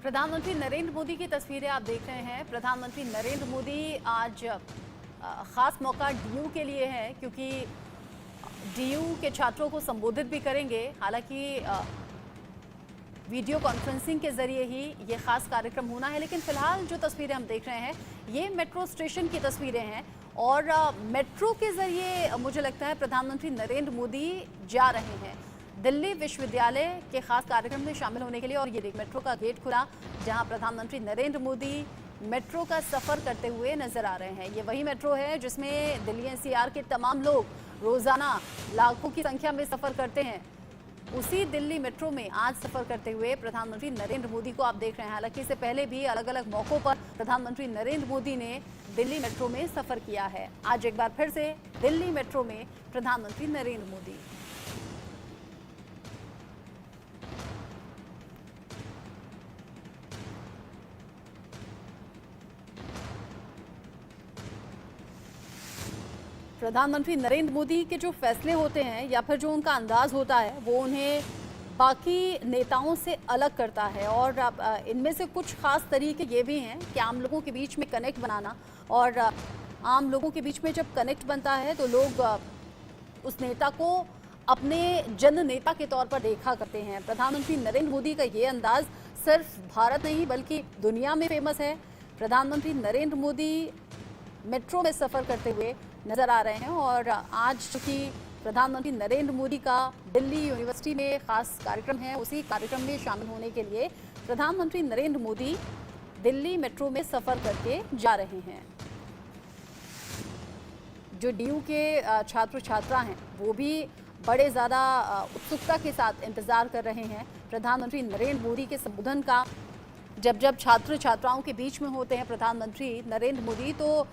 प्रधानमंत्री नरेंद्र मोदी की तस्वीरें आप देख रहे हैं। प्रधानमंत्री नरेंद्र मोदी आज खास मौका डीयू के लिए है, क्योंकि डीयू के छात्रों को संबोधित भी करेंगे। हालांकि वीडियो कॉन्फ्रेंसिंग के जरिए ही ये खास कार्यक्रम होना है, लेकिन फिलहाल जो तस्वीरें हम देख रहे हैं ये मेट्रो स्टेशन की तस्वीरें हैं और मेट्रो के जरिए मुझे लगता है प्रधानमंत्री नरेंद्र मोदी जा रहे हैं दिल्ली विश्वविद्यालय के खास कार्यक्रम में शामिल होने के लिए। और ये देख, मेट्रो का गेट खुला जहां प्रधानमंत्री नरेंद्र मोदी मेट्रो का सफर करते हुए नजर आ रहे हैं। ये वही मेट्रो है जिसमें दिल्ली एनसीआर के तमाम लोग रोजाना लाखों की संख्या में सफर करते हैं। उसी दिल्ली मेट्रो में आज सफर करते हुए प्रधानमंत्री नरेंद्र मोदी को आप देख रहे हैं। हालांकि इससे पहले भी अलग अलग मौकों पर प्रधानमंत्री नरेंद्र मोदी ने दिल्ली मेट्रो में सफर किया है। आज एक बार फिर से दिल्ली मेट्रो में प्रधानमंत्री नरेंद्र मोदी। प्रधानमंत्री नरेंद्र मोदी के जो फैसले होते हैं या फिर जो उनका अंदाज होता है वो उन्हें बाकी नेताओं से अलग करता है। और इनमें से कुछ खास तरीके ये भी हैं कि आम लोगों के बीच में कनेक्ट बनाना, और आम लोगों के बीच में जब कनेक्ट बनता है तो लोग उस नेता को अपने जन नेता के तौर पर देखा करते हैं। प्रधानमंत्री नरेंद्र मोदी का ये अंदाज सिर्फ भारत नहीं बल्कि दुनिया में फेमस है। प्रधानमंत्री नरेंद्र मोदी मेट्रो में सफर करते हुए नजर आ रहे हैं और आज चूंकि प्रधानमंत्री नरेंद्र मोदी का दिल्ली यूनिवर्सिटी में खास कार्यक्रम है, उसी कार्यक्रम में शामिल होने के लिए प्रधानमंत्री नरेंद्र मोदी दिल्ली मेट्रो में सफर करके जा रहे हैं। जो डीयू के छात्र छात्रा हैं वो भी बड़े ज़्यादा उत्सुकता के साथ इंतज़ार कर रहे हैं प्रधानमंत्री नरेंद्र मोदी के संबोधन का। जब छात्र छात्राओं के बीच में होते हैं प्रधानमंत्री नरेंद्र मोदी तो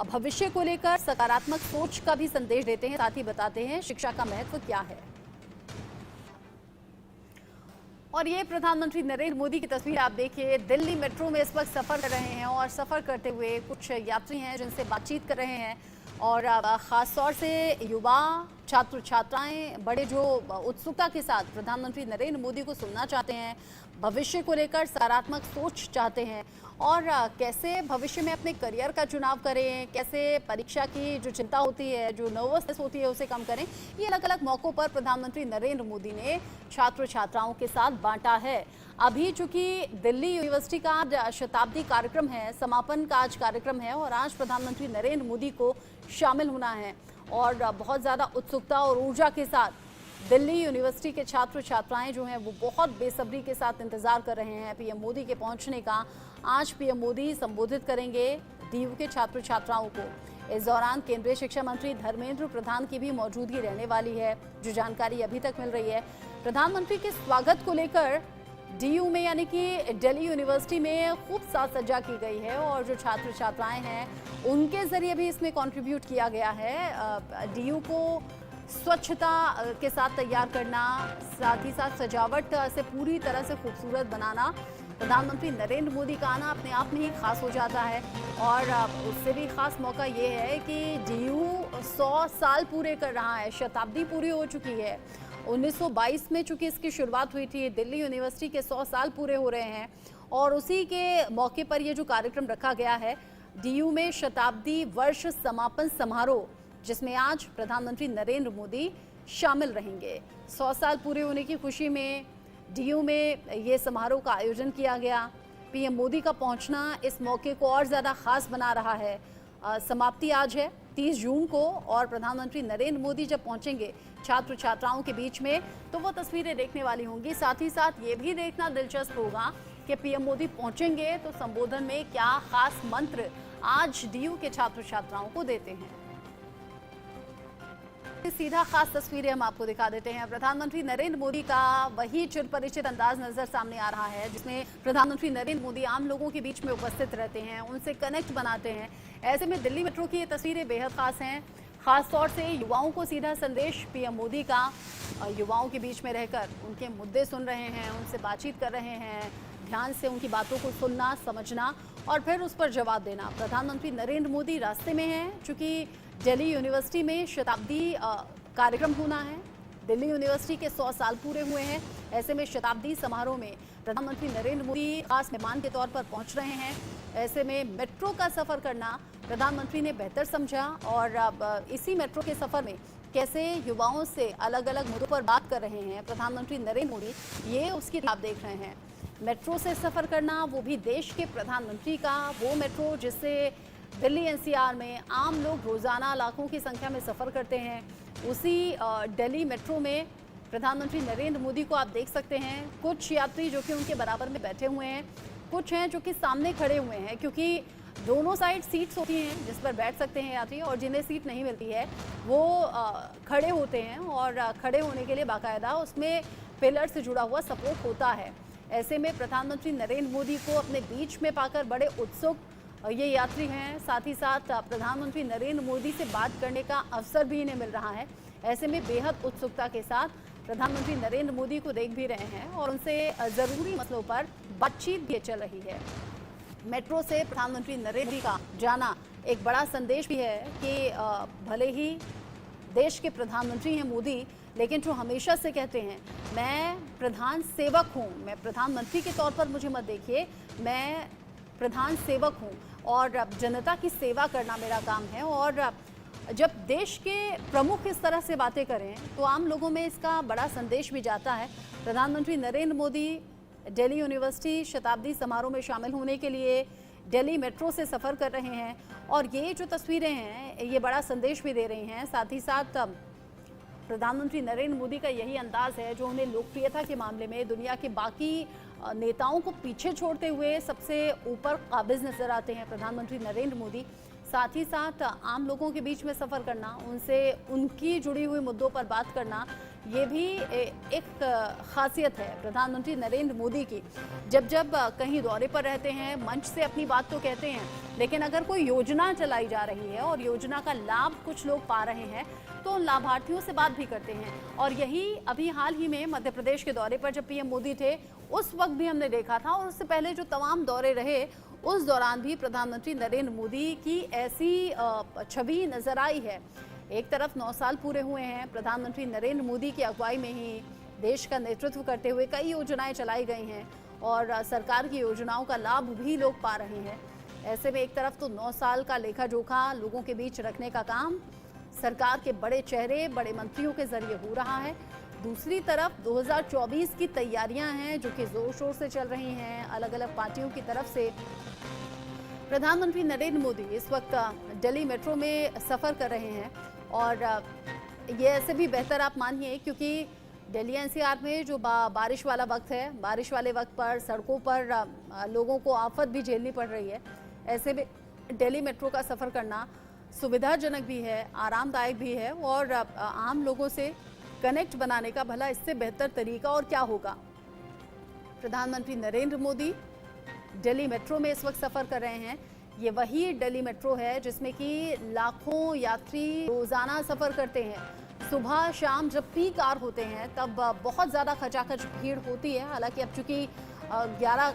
भविष्य को लेकर सकारात्मक सोच का भी संदेश देते हैं, साथ ही बताते हैं शिक्षा का महत्व क्या है। और ये प्रधानमंत्री नरेंद्र मोदी की तस्वीर आप देखिए, दिल्ली मेट्रो में इस वक्त सफर कर रहे हैं और सफर करते हुए कुछ यात्री हैं जिनसे बातचीत कर रहे हैं। और ख़ास तौर से युवा छात्र छात्राएं बड़े जो उत्सुकता के साथ प्रधानमंत्री नरेंद्र मोदी को सुनना चाहते हैं, भविष्य को लेकर सकारात्मक सोच चाहते हैं और कैसे भविष्य में अपने करियर का चुनाव करें, कैसे परीक्षा की जो चिंता होती है, जो नर्वसनेस होती है उसे कम करें। ये अलग अलग मौक़ों पर प्रधानमंत्री नरेंद्र मोदी ने छात्र छात्राओं के साथ बांटा है। अभी चूंकि दिल्ली यूनिवर्सिटी का आज शताब्दी कार्यक्रम है, समापन का आज कार्यक्रम है और आज प्रधानमंत्री नरेंद्र मोदी को शामिल होना है और बहुत ज़्यादा उत्सुकता और ऊर्जा के साथ दिल्ली यूनिवर्सिटी के छात्र छात्राएं जो हैं वो बहुत बेसब्री के साथ इंतज़ार कर रहे हैं पीएम मोदी के पहुंचने का। आज पीएम मोदी संबोधित करेंगे डीयू के छात्र छात्राओं को। इस दौरान केंद्रीय शिक्षा मंत्री धर्मेंद्र प्रधान की भी मौजूदगी रहने वाली है, जो जानकारी अभी तक मिल रही है। प्रधानमंत्री के स्वागत को लेकर डीयू में यानी कि दिल्ली यूनिवर्सिटी में खूब साज सज्जा की गई है और जो छात्र छात्राएं हैं उनके ज़रिए भी इसमें कंट्रीब्यूट किया गया है। डीयू को स्वच्छता के साथ तैयार करना, साथ ही साथ सजावट से पूरी तरह से खूबसूरत बनाना। प्रधानमंत्री नरेंद्र मोदी का आना अपने आप में ही खास हो जाता है और उससे भी खास मौका ये है कि डीयू 100 साल पूरे कर रहा है, शताब्दी पूरी हो चुकी है। 1922 में चूंकि इसकी शुरुआत हुई थी, दिल्ली यूनिवर्सिटी के 100 साल पूरे हो रहे हैं और उसी के मौके पर ये जो कार्यक्रम रखा गया है डीयू में शताब्दी वर्ष समापन समारोह, जिसमें आज प्रधानमंत्री नरेंद्र मोदी शामिल रहेंगे। 100 साल पूरे होने की खुशी में डीयू में ये समारोह का आयोजन किया गया। पीएम मोदी का पहुंचना इस मौके को और ज़्यादा खास बना रहा है। समाप्ति आज है 30 जून को और प्रधानमंत्री नरेंद्र मोदी जब पहुंचेंगे छात्र छात्राओं के बीच में तो वो तस्वीरें देखने वाली होंगी। साथ ही साथ ये भी देखना दिलचस्प होगा कि पीएम मोदी पहुंचेंगे तो संबोधन में क्या खास मंत्र आज डीयू के छात्र छात्राओं को देते हैं। सीधा खास तस्वीरें हम आपको दिखा देते हैं। प्रधानमंत्री नरेंद्र मोदी का वही चिर परिचित अंदाज नजर सामने आ रहा है जिसमें प्रधानमंत्री नरेंद्र मोदी आम लोगों के बीच में उपस्थित रहते हैं, उनसे कनेक्ट बनाते हैं। ऐसे में दिल्ली मेट्रो की ये तस्वीरें बेहद खास हैं। खास तौर से युवाओं को सीधा संदेश पीएम मोदी का, युवाओं के बीच में रहकर उनके मुद्दे सुन रहे हैं, उनसे बातचीत कर रहे हैं, ध्यान से उनकी बातों को सुनना, समझना और फिर उस पर जवाब देना। प्रधानमंत्री नरेंद्र मोदी रास्ते में हैं चूंकि दिल्ली यूनिवर्सिटी में शताब्दी कार्यक्रम होना है। दिल्ली यूनिवर्सिटी के 100 साल पूरे हुए हैं। ऐसे में शताब्दी समारोह में प्रधानमंत्री नरेंद्र मोदी खास मेहमान के तौर पर पहुंच रहे हैं। ऐसे में मेट्रो का सफर करना प्रधानमंत्री ने बेहतर समझा और अब इसी मेट्रो के सफर में कैसे युवाओं से अलग अलग मुद्दों पर बात कर रहे हैं प्रधानमंत्री नरेंद्र मोदी, ये उसकी आप देख रहे हैं। मेट्रो से सफर करना, वो भी देश के प्रधानमंत्री का वो मेट्रो जिससे दिल्ली एनसीआर में आम लोग रोजाना लाखों की संख्या में सफर करते हैं। उसी दिल्ली मेट्रो में प्रधानमंत्री नरेंद्र मोदी को आप देख सकते हैं। कुछ यात्री जो कि उनके बराबर में बैठे हुए हैं, कुछ हैं जो कि सामने खड़े हुए हैं, क्योंकि दोनों साइड सीट्स होती हैं जिस पर बैठ सकते हैं यात्री, और जिन्हें सीट नहीं मिलती है वो खड़े होते हैं और खड़े होने के लिए बाकायदा उसमें पिलर से जुड़ा हुआ सपोर्ट होता है। ऐसे में प्रधानमंत्री नरेंद्र मोदी को अपने बीच में पाकर बड़े उत्सुक ये यात्री हैं। साथ ही साथ प्रधानमंत्री नरेंद्र मोदी से बात करने का अवसर भी इन्हें मिल रहा है। ऐसे में बेहद उत्सुकता के साथ प्रधानमंत्री नरेंद्र मोदी को देख भी रहे हैं और उनसे ज़रूरी मसलों पर बातचीत भी चल रही है। मेट्रो से प्रधानमंत्री नरेंद्र मोदी का जाना एक बड़ा संदेश भी है कि भले ही देश के प्रधानमंत्री हैं मोदी, लेकिन जो हमेशा से कहते हैं मैं प्रधान सेवक हूं, मैं प्रधानमंत्री के तौर पर मुझे मत देखिए, मैं प्रधान सेवक हूं और जनता की सेवा करना मेरा काम है। और जब देश के प्रमुख इस तरह से बातें करें तो आम लोगों में इसका बड़ा संदेश भी जाता है। प्रधानमंत्री नरेंद्र मोदी दिल्ली यूनिवर्सिटी शताब्दी समारोह में शामिल होने के लिए दिल्ली मेट्रो से सफ़र कर रहे हैं और ये जो तस्वीरें हैं ये बड़ा संदेश भी दे रही हैं। साथ ही साथ प्रधानमंत्री नरेंद्र मोदी का यही अंदाज है जो उन्हें लोकप्रियता के मामले में दुनिया के बाकी नेताओं को पीछे छोड़ते हुए सबसे ऊपर काबिज नजर आते हैं प्रधानमंत्री नरेंद्र मोदी। साथ ही साथ आम लोगों के बीच में सफ़र करना, उनसे उनकी जुड़ी हुई मुद्दों पर बात करना, ये भी एक खासियत है प्रधानमंत्री नरेंद्र मोदी की। जब जब कहीं दौरे पर रहते हैं मंच से अपनी बात तो कहते हैं, लेकिन अगर कोई योजना चलाई जा रही है और योजना का लाभ कुछ लोग पा रहे हैं तो उन लाभार्थियों से बात भी करते हैं। और यही अभी हाल ही में मध्य प्रदेश के दौरे पर जब पीएम मोदी थे उस वक्त भी हमने देखा था, और उससे पहले जो तमाम दौरे रहे उस दौरान भी प्रधानमंत्री नरेंद्र मोदी की ऐसी छवि नजर आई है। एक तरफ 9 साल पूरे हुए हैं प्रधानमंत्री नरेंद्र मोदी की अगुवाई में ही देश का नेतृत्व करते हुए कई योजनाएं चलाई गई हैं और सरकार की योजनाओं का लाभ भी लोग पा रहे हैं। ऐसे में एक तरफ तो 9 साल का लेखा जोखा लोगों के बीच रखने का काम सरकार के बड़े चेहरे, बड़े मंत्रियों के जरिए हो रहा है। दूसरी तरफ 2024 की तैयारियां हैं जो कि जोर शोर से चल रही हैं अलग अलग पार्टियों की तरफ से। प्रधानमंत्री नरेंद्र मोदी इस वक्त दिल्ली मेट्रो में सफ़र कर रहे हैं और ये ऐसे भी बेहतर आप मानिए क्योंकि दिल्ली एनसीआर में जो बारिश वाला वक्त है, बारिश वाले वक्त पर सड़कों पर लोगों को आफत भी झेलनी पड़ रही है। ऐसे में दिल्ली मेट्रो का सफ़र करना सुविधाजनक भी है, आरामदायक भी है और आम लोगों से कनेक्ट बनाने का भला इससे बेहतर तरीका और क्या होगा। प्रधानमंत्री नरेंद्र मोदी दिल्ली मेट्रो में इस वक्त सफ़र कर रहे हैं। ये वही दिल्ली मेट्रो है जिसमें कि लाखों यात्री रोज़ाना सफ़र करते हैं। सुबह शाम जब पीक आवर होते हैं तब बहुत ज़्यादा खचाखच भीड़ होती है। हालांकि अब चूँकि 11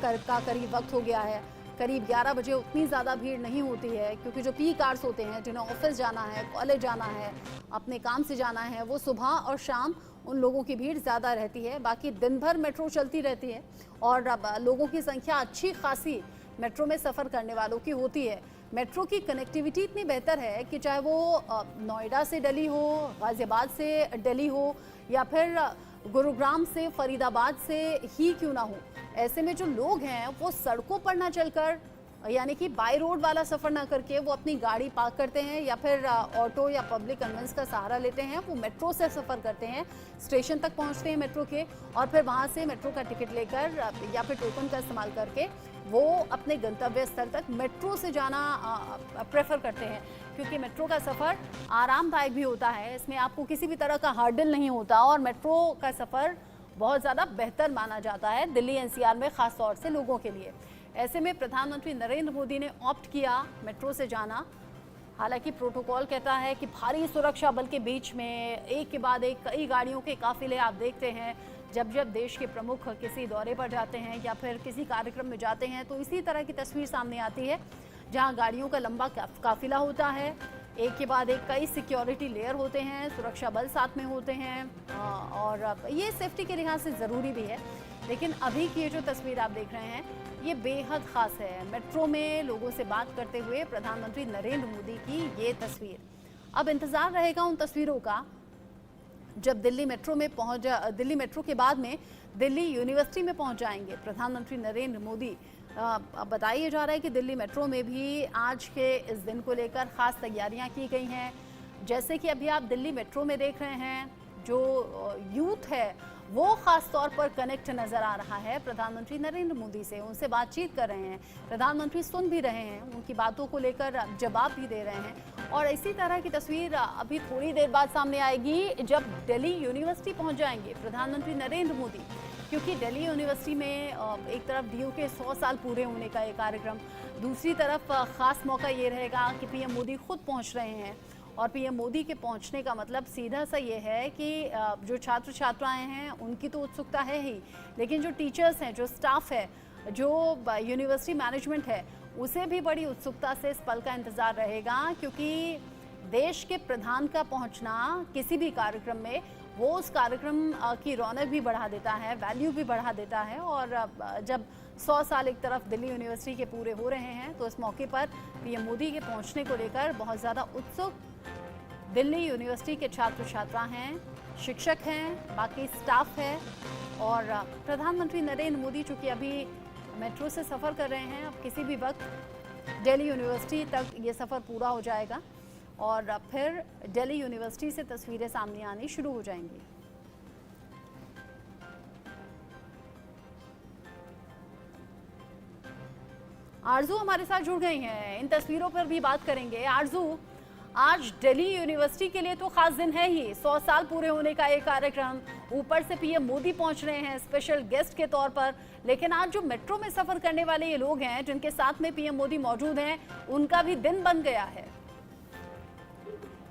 का करीब वक्त हो गया है, करीब 11 बजे उतनी ज़्यादा भीड़ नहीं होती है क्योंकि जो पीक आवर्स होते हैं, जिन्हें ऑफिस जाना है, कॉलेज जाना है, अपने काम से जाना है, वो सुबह और शाम उन लोगों की भीड़ ज़्यादा रहती है। बाकी दिन भर मेट्रो चलती रहती है और अब लोगों की संख्या अच्छी खासी मेट्रो में सफ़र करने वालों की होती है। मेट्रो की कनेक्टिविटी इतनी बेहतर है कि चाहे वो नोएडा से दिल्ली हो, गाज़ियाबाद से दिल्ली हो या फिर गुरुग्राम से फरीदाबाद से ही क्यों ना हो, ऐसे में जो लोग हैं वो सड़कों पर ना चलकर यानी कि बाय रोड वाला सफ़र ना करके वो अपनी गाड़ी पार्क करते हैं या फिर ऑटो या पब्लिक कन्वेंस का सहारा लेते हैं। वो मेट्रो से सफ़र करते हैं, स्टेशन तक पहुंचते हैं मेट्रो के और फिर वहां से मेट्रो का टिकट लेकर या फिर टोकन का इस्तेमाल करके वो अपने गंतव्य स्थल तक मेट्रो से जाना प्रेफर करते हैं क्योंकि मेट्रो का सफ़र आरामदायक भी होता है। इसमें आपको किसी भी तरह का हर्डल नहीं होता और मेट्रो का सफ़र बहुत ज़्यादा बेहतर माना जाता है दिल्ली एनसीआर में ख़ास तौर से लोगों के लिए। ऐसे में प्रधानमंत्री नरेंद्र मोदी ने ऑप्ट किया मेट्रो से जाना। हालांकि प्रोटोकॉल कहता है कि भारी सुरक्षा बल के बीच में एक के बाद एक कई गाड़ियों के काफिले आप देखते हैं। जब जब देश के प्रमुख किसी दौरे पर जाते हैं या फिर किसी कार्यक्रम में जाते हैं तो इसी तरह की तस्वीर सामने आती है जहां गाड़ियों का लंबा काफिला होता है, एक के बाद एक कई सिक्योरिटी लेयर होते हैं, सुरक्षा बल साथ में होते हैं और ये सेफ्टी के लिहाज से ज़रूरी भी है। लेकिन अभी की ये जो तस्वीर आप देख रहे हैं ये बेहद खास है। मेट्रो में लोगों से बात करते हुए प्रधानमंत्री नरेंद्र मोदी की ये तस्वीर। अब इंतजार रहेगा उन तस्वीरों का जब दिल्ली मेट्रो के बाद में दिल्ली यूनिवर्सिटी में पहुंच जाएंगे प्रधानमंत्री नरेंद्र मोदी। बताया जा रहा है कि दिल्ली मेट्रो में भी आज के इस दिन को लेकर खास तैयारियां की गई हैं। जैसे कि अभी आप दिल्ली मेट्रो में देख रहे हैं, जो यूथ है वो खास तौर पर कनेक्ट नजर आ रहा है प्रधानमंत्री नरेंद्र मोदी से, उनसे बातचीत कर रहे हैं। प्रधानमंत्री सुन भी रहे हैं, उनकी बातों को लेकर जवाब भी दे रहे हैं। और इसी तरह की तस्वीर अभी थोड़ी देर बाद सामने आएगी जब दिल्ली यूनिवर्सिटी पहुंच जाएंगे प्रधानमंत्री नरेंद्र मोदी, क्योंकि दिल्ली यूनिवर्सिटी में एक तरफ डीयू के 100 साल पूरे होने का एक कार्यक्रम, दूसरी तरफ खास मौका ये रहेगा कि पीएम मोदी खुद पहुंच रहे हैं। और पीएम मोदी के पहुंचने का मतलब सीधा सा ये है कि जो छात्र छात्राएं हैं उनकी तो उत्सुकता है ही, लेकिन जो टीचर्स हैं, जो स्टाफ है, जो यूनिवर्सिटी मैनेजमेंट है, उसे भी बड़ी उत्सुकता से इस पल का इंतज़ार रहेगा। क्योंकि देश के प्रधान का पहुंचना किसी भी कार्यक्रम में वो उस कार्यक्रम की रौनक भी बढ़ा देता है, वैल्यू भी बढ़ा देता है। और जब 100 साल एक तरफ दिल्ली यूनिवर्सिटी के पूरे हो रहे हैं तो इस मौके पर पीएम मोदी के पहुंचने को लेकर बहुत ज़्यादा उत्सुक दिल्ली यूनिवर्सिटी के छात्र छात्रा हैं, शिक्षक हैं, बाकी स्टाफ है। और प्रधानमंत्री नरेंद्र मोदी चूँकि अभी मेट्रो से सफ़र कर रहे हैं, अब किसी भी वक्त दिल्ली यूनिवर्सिटी तक ये सफ़र पूरा हो जाएगा और फिर दिल्ली यूनिवर्सिटी से तस्वीरें सामने आनी शुरू हो जाएंगी। आरजू हमारे साथ जुड़ गई हैं, इन तस्वीरों पर भी बात करेंगे। आरजू, आज दिल्ली यूनिवर्सिटी के लिए तो खास दिन है ही, 100 साल पूरे होने का एक कार्यक्रम, ऊपर से पीएम मोदी पहुंच रहे हैं स्पेशल गेस्ट के तौर पर। लेकिन आज जो मेट्रो में सफर करने वाले ये लोग हैं जिनके साथ में पीएम मोदी मौजूद हैं, उनका भी दिन बन गया है।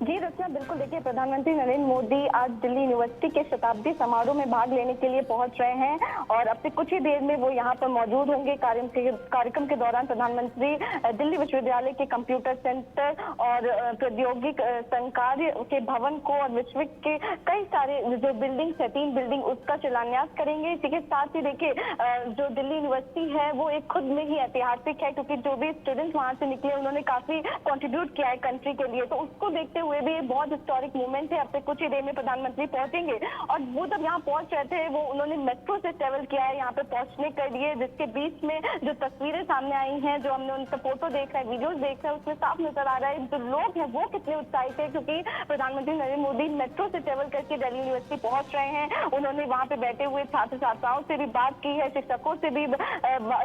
जी रचना, बिल्कुल। देखिए, प्रधानमंत्री नरेंद्र मोदी आज दिल्ली यूनिवर्सिटी के शताब्दी समारोह में भाग लेने के लिए पहुंच रहे हैं और अब से कुछ ही देर में वो यहां पर मौजूद होंगे। कार्यक्रम के दौरान प्रधानमंत्री दिल्ली विश्वविद्यालय के कंप्यूटर सेंटर और प्रौद्योगिक संकाय के भवन को और विश्व के कई सारे जो बिल्डिंग्स है, 3 बिल्डिंग, उसका शिलान्यास करेंगे। इसी के साथ ही देखिए, जो दिल्ली यूनिवर्सिटी है वो एक खुद में ही ऐतिहासिक है, क्योंकि जो भी स्टूडेंट्स वहां से निकले उन्होंने काफी कॉन्ट्रीब्यूट किया है कंट्री के लिए, तो उसको देखते हुए भी बहुत हिस्टोरिक मूवमेंट है। अब से कुछ ही देर में प्रधानमंत्री पहुंचेंगे और वो जब यहाँ पहुंच रहे थे वो उन्होंने मेट्रो से ट्रेवल किया है यहाँ पे पहुंचने के लिए, जिसके बीच में जो तस्वीरें सामने आई हैं, जो हमने उनका फोटो देख रहे हैं, वीडियोस देख रहे हैं, उसमें साफ नजर आ रहा है जो लोग हैं वो कितने उत्साहित है, क्योंकि प्रधानमंत्री नरेंद्र मोदी मेट्रो से ट्रेवल करके दिल्ली यूनिवर्सिटी पहुंच रहे हैं। उन्होंने वहाँ पे बैठे हुए छात्र छात्राओं से भी बात की है, शिक्षकों से भी,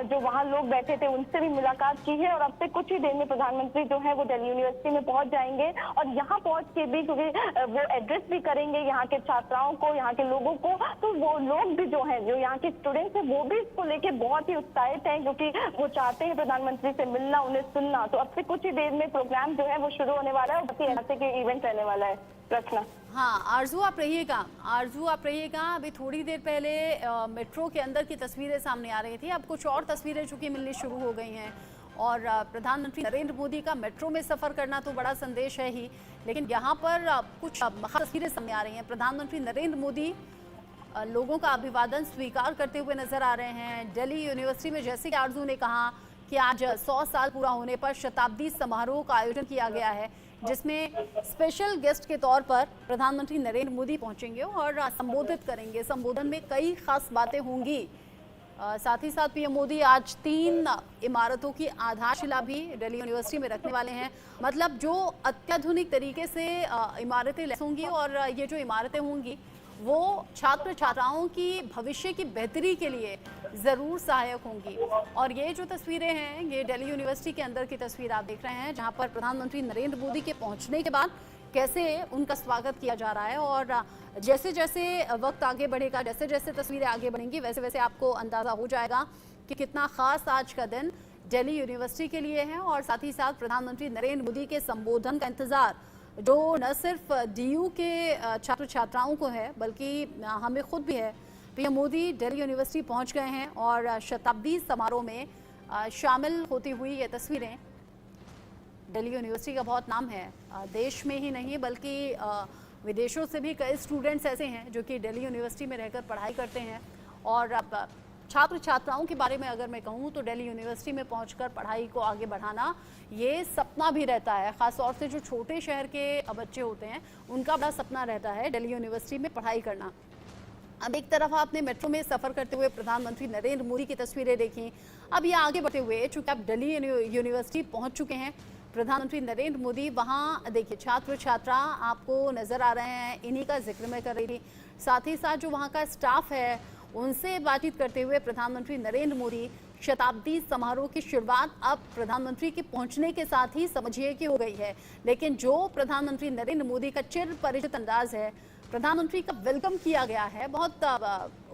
जो वहाँ लोग बैठे थे उनसे भी मुलाकात की है और अब से कुछ ही देर में प्रधानमंत्री जो है वो दिल्ली यूनिवर्सिटी में पहुंच जाएंगे और यहाँ पहुंच के भी क्योंकि वो एड्रेस भी करेंगे यहाँ के छात्राओं को, यहाँ के लोगों को। तो वो लोग भी जो हैं, जो यहाँ के स्टूडेंट्स हैं, वो भी इसको लेके बहुत ही उत्साहित हैं, क्योंकि वो चाहते हैं प्रधानमंत्री से मिलना, उन्हें सुनना। तो अब से कुछ ही देर में प्रोग्राम जो है वो शुरू होने वाला है और बाकी ऐसे के इवेंट रहने वाला है। रचना। हाँ, आरजू आप रहिएगा। अभी थोड़ी देर पहले मेट्रो के अंदर की तस्वीरें सामने आ रही थी, अब कुछ और तस्वीरें चूंकि मिलनी शुरू हो गई हैं। और प्रधानमंत्री नरेंद्र मोदी का मेट्रो में सफ़र करना तो बड़ा संदेश है ही, लेकिन यहाँ पर कुछ तस्वीरें सामने आ रही हैं। प्रधानमंत्री नरेंद्र मोदी लोगों का अभिवादन स्वीकार करते हुए नजर आ रहे हैं दिल्ली यूनिवर्सिटी में। जैसे कि आरजू ने कहा कि आज 100 साल पूरा होने पर शताब्दी समारोह का आयोजन किया गया है, जिसमें स्पेशल गेस्ट के तौर पर प्रधानमंत्री नरेंद्र मोदी पहुंचेंगे और संबोधित करेंगे। संबोधन में कई खास बातें होंगी। साथ ही साथ पीएम मोदी आज 3 इमारतों की आधारशिला भी दिल्ली यूनिवर्सिटी में रखने वाले हैं। मतलब जो अत्याधुनिक तरीके से इमारतें होंगी और ये जो इमारतें होंगी वो छात्र छात्राओं की भविष्य की बेहतरी के लिए ज़रूर सहायक होंगी। और ये जो तस्वीरें हैं, ये दिल्ली यूनिवर्सिटी के अंदर की तस्वीर आप देख रहे हैं, जहाँ पर प्रधानमंत्री नरेंद्र मोदी के पहुँचने के बाद कैसे उनका स्वागत किया जा रहा है। और जैसे जैसे वक्त आगे बढ़ेगा, जैसे जैसे तस्वीरें आगे बढ़ेंगी, वैसे वैसे आपको अंदाज़ा हो जाएगा कि कितना ख़ास आज का दिन दिल्ली यूनिवर्सिटी के लिए है। और साथ ही साथ प्रधानमंत्री नरेंद्र मोदी के संबोधन का इंतज़ार जो न सिर्फ डीयू के छात्र छात्राओं को है बल्कि हमें खुद भी है। पीएम मोदी दिल्ली यूनिवर्सिटी पहुंच गए हैं और शताब्दी समारोह में शामिल होती हुई ये तस्वीरें। दिल्ली यूनिवर्सिटी का बहुत नाम है, देश में ही नहीं बल्कि विदेशों से भी कई स्टूडेंट्स ऐसे हैं जो कि दिल्ली यूनिवर्सिटी में रहकर पढ़ाई करते हैं। और अब छात्र छात्राओं के बारे में अगर मैं कहूँ तो दिल्ली यूनिवर्सिटी में पहुंचकर पढ़ाई को आगे बढ़ाना ये सपना भी रहता है। खास तौर से जो छोटे शहर के बच्चे होते हैं उनका बड़ा सपना रहता है दिल्ली यूनिवर्सिटी में पढ़ाई करना। अब एक तरफ आपने मेट्रो में सफर करते हुए प्रधानमंत्री नरेंद्र मोदी की तस्वीरें देखी। अब ये आगे बढ़ते हुए चूंकि आप दिल्ली यूनिवर्सिटी पहुंच चुके हैं, प्रधानमंत्री नरेंद्र मोदी वहां देखिए छात्र छात्रा आपको नजर आ रहे हैं, इन्हीं का जिक्र मैं कर रही थी। साथ ही साथ जो वहां का स्टाफ है उनसे बातचीत करते हुए प्रधानमंत्री नरेंद्र मोदी शताब्दी समारोह की शुरुआत अब प्रधानमंत्री के पहुंचने के साथ ही समझिए कि हो गई है। लेकिन जो प्रधानमंत्री नरेंद्र मोदी का चिर परिचित अंदाज है, प्रधानमंत्री का वेलकम किया गया है बहुत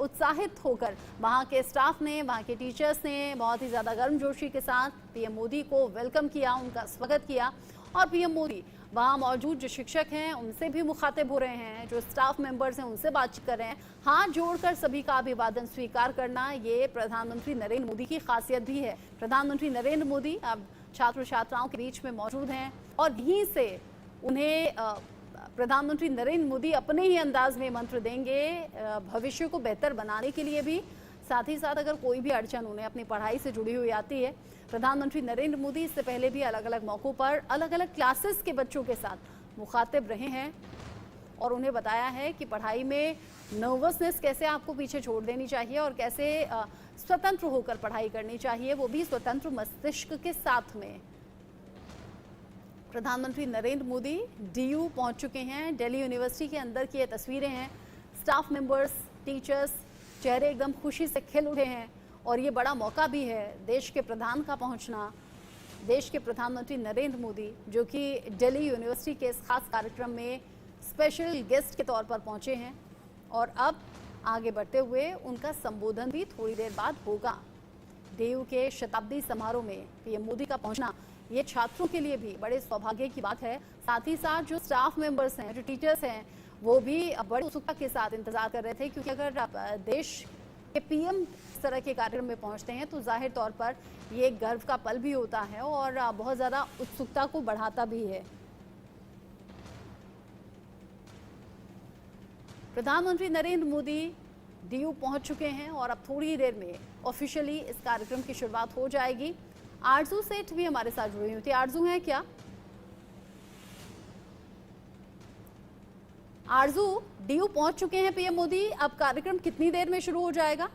उत्साहित होकर। वहां के स्टाफ ने, वहां के टीचर्स ने बहुत ही ज्यादा गर्मजोशी के साथ पीएम मोदी को वेलकम किया, उनका स्वागत किया। और पीएम मोदी वहां मौजूद जो शिक्षक हैं उनसे भी मुखातिब हो रहे हैं, जो स्टाफ मेंबर्स हैं उनसे बातचीत कर रहे हैं। हाथ जोड़कर सभी का अभिवादन स्वीकार करना ये प्रधानमंत्री नरेंद्र मोदी की खासियत भी है। प्रधानमंत्री नरेंद्र मोदी अब छात्र छात्राओं के बीच में मौजूद हैं और यहीं से उन्हें प्रधानमंत्री नरेंद्र मोदी अपने ही अंदाज में मंत्र देंगे भविष्य को बेहतर बनाने के लिए भी। साथ ही साथ अगर कोई भी अड़चन उन्हें अपनी पढ़ाई से जुड़ी हुई आती है, प्रधानमंत्री नरेंद्र मोदी इससे पहले भी अलग अलग मौक़ों पर अलग अलग क्लासेस के बच्चों के साथ मुखातिब रहे हैं और उन्हें बताया है कि पढ़ाई में नर्वसनेस कैसे आपको पीछे छोड़ देनी चाहिए और कैसे स्वतंत्र होकर पढ़ाई करनी चाहिए, वो भी स्वतंत्र मस्तिष्क के साथ में। प्रधानमंत्री नरेंद्र मोदी डीयू पहुंच चुके हैं। दिल्ली यूनिवर्सिटी के अंदर की ये तस्वीरें हैं। स्टाफ मेंबर्स, टीचर्स, चेहरे एकदम खुशी से खिल उठे हैं और ये बड़ा मौका भी है देश के प्रधान का पहुंचना। देश के प्रधानमंत्री नरेंद्र मोदी जो कि दिल्ली यूनिवर्सिटी के इस खास कार्यक्रम में स्पेशल गेस्ट के तौर पर पहुंचे हैं और अब आगे बढ़ते हुए उनका संबोधन भी थोड़ी देर बाद होगा। डीयू के शताब्दी समारोह में पीएम मोदी का पहुंचना ये छात्रों के लिए भी बड़े सौभाग्य की बात है। साथ ही साथ जो स्टाफ मेंबर्स हैं, जो टीचर्स हैं, वो भी बड़ी उत्सुकता के साथ इंतजार कर रहे थे, क्योंकि अगर देश के पीएम इस तरह के कार्यक्रम में पहुंचते हैं तो जाहिर तौर पर ये एक गर्व का पल भी होता है और बहुत ज़्यादा उत्सुकता को बढ़ाता भी है। प्रधानमंत्री नरेंद्र मोदी डीयू पहुंच चुके हैं और अब थोड़ी देर में ऑफिशियली इस कार्यक्रम की शुरुआत हो जाएगी। आरजू सेठ भी हमारे साथ जुड़ी हुई थी। आरजू है क्या? आरजू, डीयू पहुंच चुके हैं पीएम मोदी, अब कार्यक्रम कितनी देर में शुरू हो जाएगा?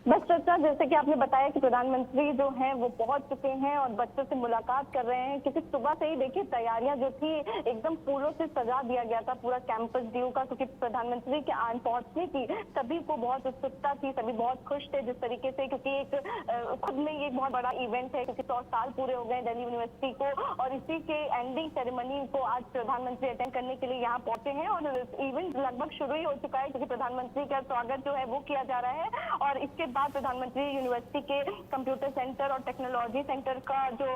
बस चर्चा, जैसे कि आपने बताया कि प्रधानमंत्री जो हैं वो पहुंच चुके हैं और बच्चों से मुलाकात कर रहे हैं, क्योंकि सुबह से ही देखिए तैयारियां जो थी एकदम फूलों से सजा दिया गया था पूरा कैंपस डीयू का, क्योंकि प्रधानमंत्री के आज पहुंचने की सभी को बहुत उत्सुकता थी, सभी बहुत खुश थे जिस तरीके से, क्योंकि एक खुद में ये एक बहुत बड़ा इवेंट है, क्योंकि 100 साल पूरे हो गए दिल्ली यूनिवर्सिटी को और इसी के एंडिंग सेरेमनी को आज प्रधानमंत्री अटेंड करने के लिए यहाँ पहुंचे हैं और इवेंट लगभग शुरू ही हो चुका है, क्योंकि प्रधानमंत्री का स्वागत जो है वो किया जा रहा है और इसके बाद प्रधानमंत्री यूनिवर्सिटी के कंप्यूटर सेंटर और टेक्नोलॉजी सेंटर का जो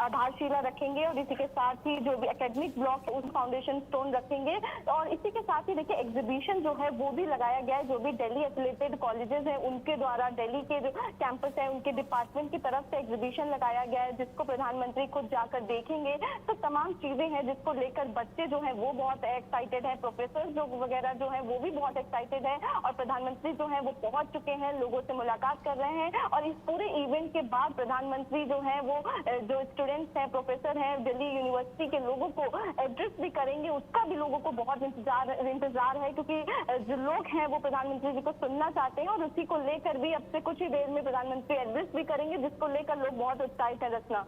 आधारशिला रखेंगे और इसी के साथ ही जो भी एकेडमिक ब्लॉक है उस फाउंडेशन स्टोन रखेंगे और इसी के साथ ही देखिए एग्जीबिशन जो है वो भी लगाया गया है, जो भी दिल्ली एफिलिएटेड कॉलेजेस हैं उनके द्वारा दिल्ली के जो कैंपस है उनके डिपार्टमेंट की तरफ से एग्जीबिशन लगाया गया है, जिसको प्रधानमंत्री खुद जाकर देखेंगे। तो तमाम चीजें हैं जिसको लेकर बच्चे जो है वो बहुत एक्साइटेड है, प्रोफेसर जो वगैरह जो है वो भी बहुत एक्साइटेड है और प्रधानमंत्री जो है वो पहुंच चुके हैं, लोगों से मुलाकात कर रहे हैं और इस पूरे इवेंट के बाद प्रधानमंत्री जो है वो जो स्टूडेंट्स हैं, प्रोफेसर हैं, दिल्ली यूनिवर्सिटी के लोगों को एड्रेस भी करेंगे, उसका भी लोगों को बहुत इंतजार है, क्योंकि जो लोग हैं वो प्रधानमंत्री जी को सुनना चाहते हैं और उसी को लेकर भी अब से कुछ ही देर में प्रधानमंत्री एड्रेस भी करेंगे, जिसको लेकर लोग बहुत उत्साहित है। रचना,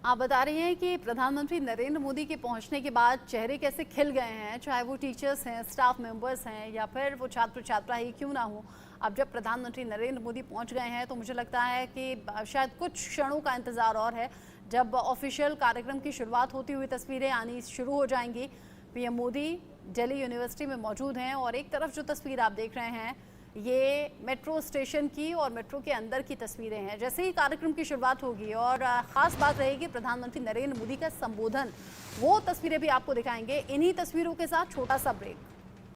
आप बता रही हैं कि प्रधानमंत्री नरेंद्र मोदी के पहुंचने के बाद चेहरे कैसे खिल गए हैं, चाहे वो टीचर्स हैं, स्टाफ मेंबर्स हैं या फिर वो छात्र छात्रा ही क्यों ना हो। अब जब प्रधानमंत्री नरेंद्र मोदी पहुंच गए हैं तो मुझे लगता है कि शायद कुछ क्षणों का इंतज़ार और है, जब ऑफिशियल कार्यक्रम की शुरुआत होती हुई तस्वीरें आनी शुरू हो जाएंगी। पीएम मोदी दिल्ली यूनिवर्सिटी में मौजूद हैं और एक तरफ जो तस्वीर आप देख रहे हैं ये मेट्रो स्टेशन की और मेट्रो के अंदर की तस्वीरें हैं। जैसे ही कार्यक्रम की शुरुआत होगी और ख़ास बात रहेगी प्रधानमंत्री नरेंद्र मोदी का संबोधन, वो तस्वीरें भी आपको दिखाएंगे। इन्हीं तस्वीरों के साथ छोटा सा ब्रेक।